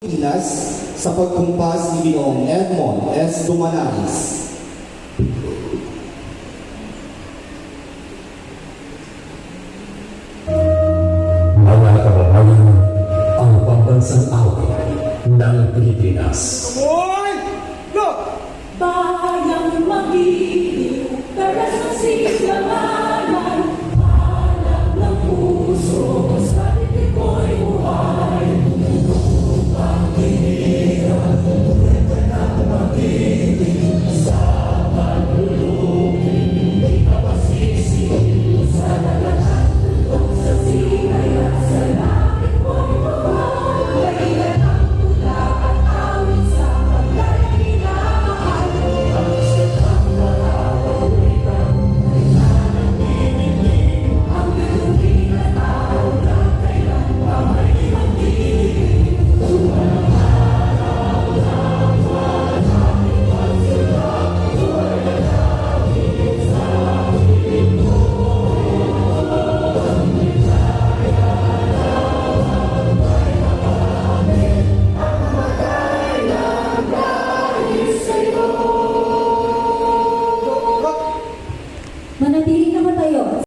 Pinas sa pagkumpas ni Ginoong Edmond S. Dumanaris. Mga kababayan, ang pambansang awit ng Pilipinas. Bayang maging